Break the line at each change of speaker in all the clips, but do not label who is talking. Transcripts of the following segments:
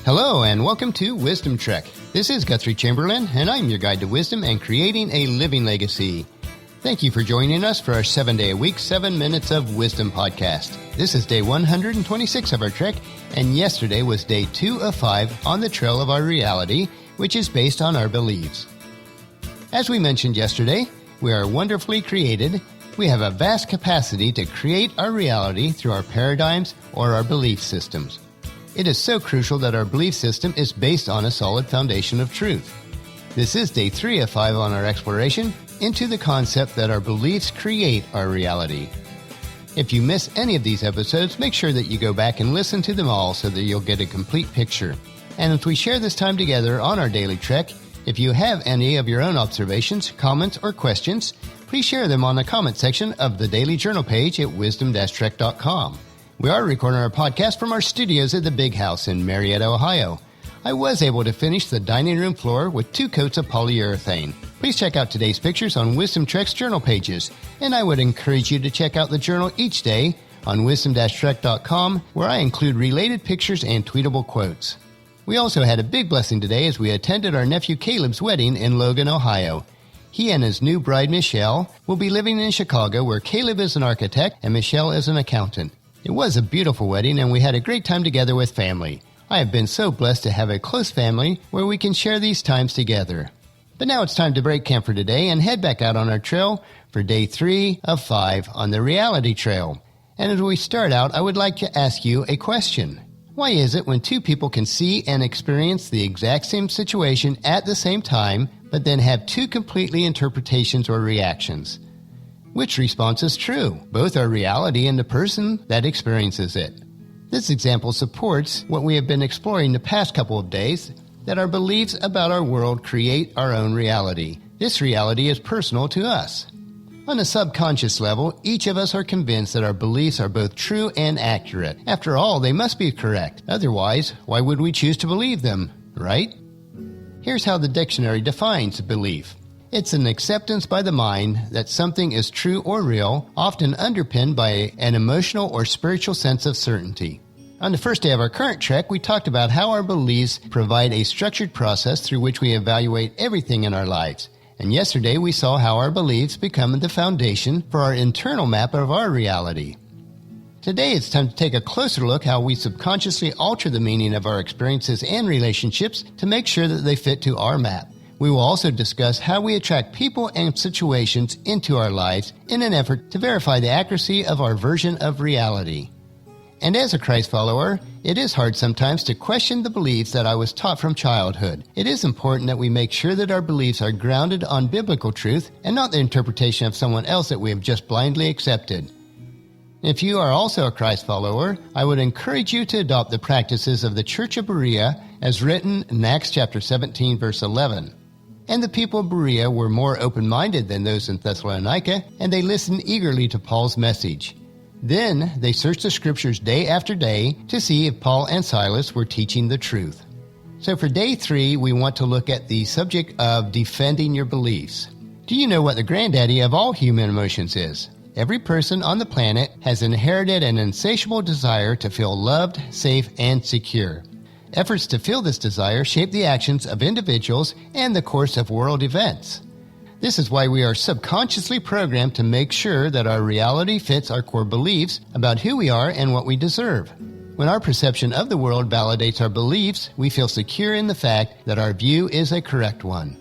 Hello and welcome to Wisdom Trek. This is Guthrie Chamberlain and I'm your guide to wisdom and creating a living legacy. Thank you for joining us for our 7-day-a-week, 7 Minutes of Wisdom podcast. This is day 126 of our trek, and yesterday was day 2 of 5 on the trail of our reality, which is based on our beliefs. As we mentioned yesterday, we are wonderfully created. We have a vast capacity to create our reality through our paradigms or our belief systems. It is so crucial that our belief system is based on a solid foundation of truth. This is day 3 of 5 on our exploration into the concept that our beliefs create our reality. If you miss any of these episodes, make sure that you go back and listen to them all so that you'll get a complete picture. And as we share this time together on our daily trek, if you have any of your own observations, comments, or questions, please share them on the comment section of the daily journal page at wisdom-trek.com. We are recording our podcast from our studios at the Big House in Marietta, Ohio. I was able to finish the dining room floor with 2 coats of polyurethane. Please check out today's pictures on Wisdom Trek's journal pages, and I would encourage you to check out the journal each day on wisdom-trek.com, where I include related pictures and tweetable quotes. We also had a big blessing today as we attended our nephew Caleb's wedding in Logan, Ohio. He and his new bride, Michelle, will be living in Chicago, where Caleb is an architect and Michelle is an accountant. It was a beautiful wedding, and we had a great time together with family. I have been so blessed to have a close family where we can share these times together. But now it's time to break camp for today and head back out on our trail for day 3 of 5 on the reality trail. And as we start out, I would like to ask you a question. Why is it when 2 people can see and experience the exact same situation at the same time, but then have 2 completely interpretations or reactions? Which response is true? Both are reality and the person that experiences it. This example supports what we have been exploring the past couple of days, that our beliefs about our world create our own reality. This reality is personal to us. On a subconscious level, each of us are convinced that our beliefs are both true and accurate. After all, they must be correct. Otherwise, why would we choose to believe them, right? Here's how the dictionary defines belief. It's an acceptance by the mind that something is true or real, often underpinned by an emotional or spiritual sense of certainty. On the first day of our current trek, we talked about how our beliefs provide a structured process through which we evaluate everything in our lives. And yesterday, we saw how our beliefs become the foundation for our internal map of our reality. Today, it's time to take a closer look how we subconsciously alter the meaning of our experiences and relationships to make sure that they fit to our map. We will also discuss how we attract people and situations into our lives in an effort to verify the accuracy of our version of reality. And as a Christ follower, it is hard sometimes to question the beliefs that I was taught from childhood. It is important that we make sure that our beliefs are grounded on biblical truth and not the interpretation of someone else that we have just blindly accepted. If you are also a Christ follower, I would encourage you to adopt the practices of the Church of Berea as written in Acts chapter 17, verse 11. And the people of Berea were more open-minded than those in Thessalonica, and they listened eagerly to Paul's message. Then they searched the Scriptures day after day to see if Paul and Silas were teaching the truth. So for day 3, we want to look at the subject of defending your beliefs. Do you know what the granddaddy of all human emotions is? Every person on the planet has inherited an insatiable desire to feel loved, safe, and secure. Efforts to fill this desire shape the actions of individuals and the course of world events. This is why we are subconsciously programmed to make sure that our reality fits our core beliefs about who we are and what we deserve. When our perception of the world validates our beliefs, we feel secure in the fact that our view is a correct one.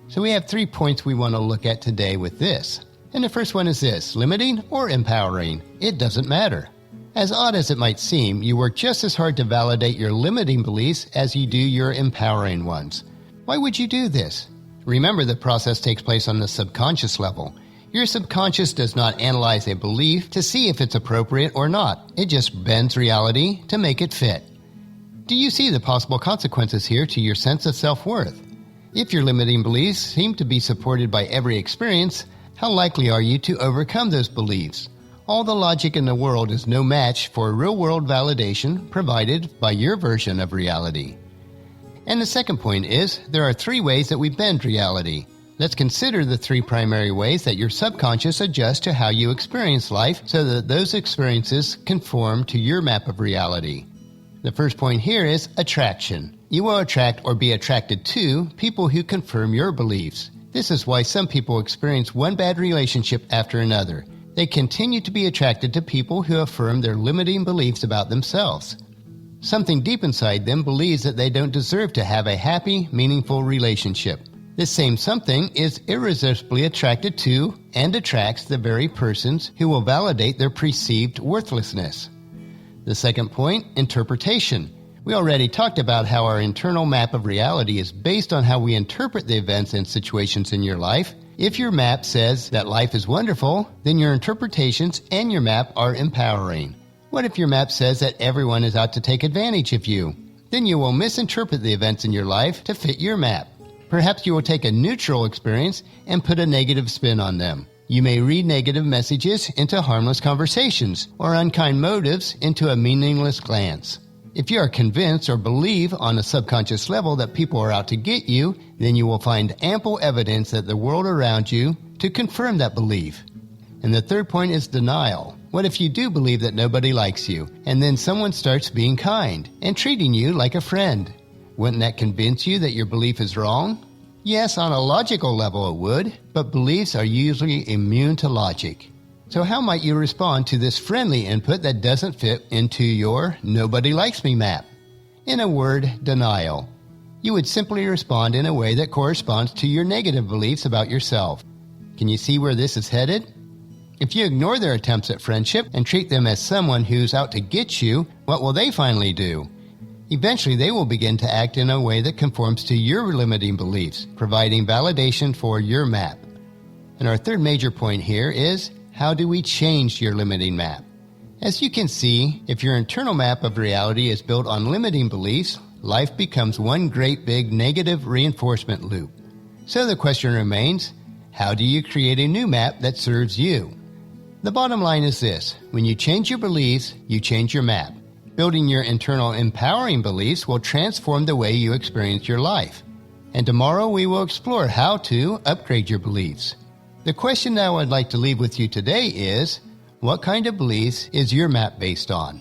So we have 3 points we want to look at today with this. And the first one is this: limiting or empowering. It doesn't matter. As odd as it might seem, you work just as hard to validate your limiting beliefs as you do your empowering ones. Why would you do this? Remember, the process takes place on the subconscious level. Your subconscious does not analyze a belief to see if it's appropriate or not. It just bends reality to make it fit. Do you see the possible consequences here to your sense of self-worth? If your limiting beliefs seem to be supported by every experience, how likely are you to overcome those beliefs? All the logic in the world is no match for real-world validation provided by your version of reality. And the second point is, there are 3 ways that we bend reality. Let's consider the 3 primary ways that your subconscious adjusts to how you experience life so that those experiences conform to your map of reality. The first point here is attraction. You will attract or be attracted to people who confirm your beliefs. This is why some people experience one bad relationship after another. They continue to be attracted to people who affirm their limiting beliefs about themselves. Something deep inside them believes that they don't deserve to have a happy, meaningful relationship. This same something is irresistibly attracted to and attracts the very persons who will validate their perceived worthlessness. The second point, interpretation. We already talked about how our internal map of reality is based on how we interpret the events and situations in your life. If your map says that life is wonderful, then your interpretations and your map are empowering. What if your map says that everyone is out to take advantage of you? Then you will misinterpret the events in your life to fit your map. Perhaps you will take a neutral experience and put a negative spin on them. You may read negative messages into harmless conversations or unkind motives into a meaningless glance. If you are convinced or believe on a subconscious level that people are out to get you, then you will find ample evidence that the world around you to confirm that belief. And the third point is denial. What if you do believe that nobody likes you, and then someone starts being kind and treating you like a friend? Wouldn't that convince you that your belief is wrong? Yes, on a logical level it would, but beliefs are usually immune to logic. So how might you respond to this friendly input that doesn't fit into your nobody likes me map? In a word, denial. You would simply respond in a way that corresponds to your negative beliefs about yourself. Can you see where this is headed? If you ignore their attempts at friendship and treat them as someone who's out to get you, what will they finally do? Eventually, they will begin to act in a way that conforms to your limiting beliefs, providing validation for your map. And our third major point here is, how do we change your limiting map? As you can see, if your internal map of reality is built on limiting beliefs, life becomes one great big negative reinforcement loop. So the question remains, how do you create a new map that serves you? The bottom line is this: when you change your beliefs, you change your map. Building your internal empowering beliefs will transform the way you experience your life. And tomorrow we will explore how to upgrade your beliefs. The question that I would like to leave with you today is, what kind of beliefs is your map based on?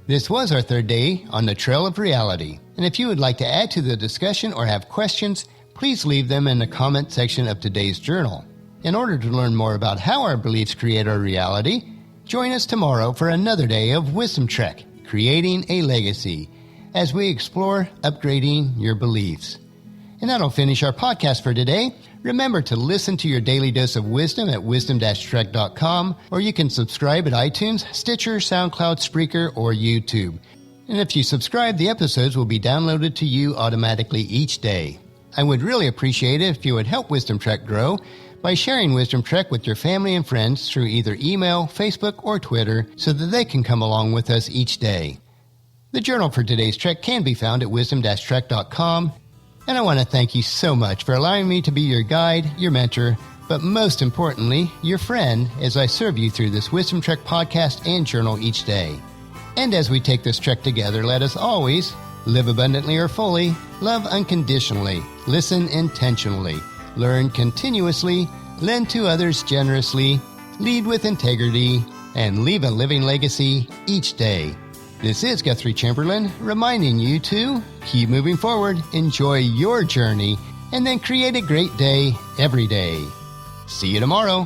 This was our third day on the Trail of Reality. And if you would like to add to the discussion or have questions, please leave them in the comment section of today's journal. In order to learn more about how our beliefs create our reality, join us tomorrow for another day of Wisdom Trek, Creating a Legacy, as we explore upgrading your beliefs. And that'll finish our podcast for today. Remember to listen to your daily dose of wisdom at wisdom-trek.com, or you can subscribe at iTunes, Stitcher, SoundCloud, Spreaker, or YouTube. And if you subscribe, the episodes will be downloaded to you automatically each day. I would really appreciate it if you would help Wisdom Trek grow by sharing Wisdom Trek with your family and friends through either email, Facebook, or Twitter so that they can come along with us each day. The journal for today's trek can be found at wisdom-trek.com. And I want to thank you so much for allowing me to be your guide, your mentor, but most importantly, your friend as I serve you through this Wisdom Trek podcast and journal each day. And as we take this trek together, let us always live abundantly or fully, love unconditionally, listen intentionally, learn continuously, lend to others generously, lead with integrity, and leave a living legacy each day. This is Guthrie Chamberlain reminding you to keep moving forward, enjoy your journey, and then create a great day every day. See you tomorrow.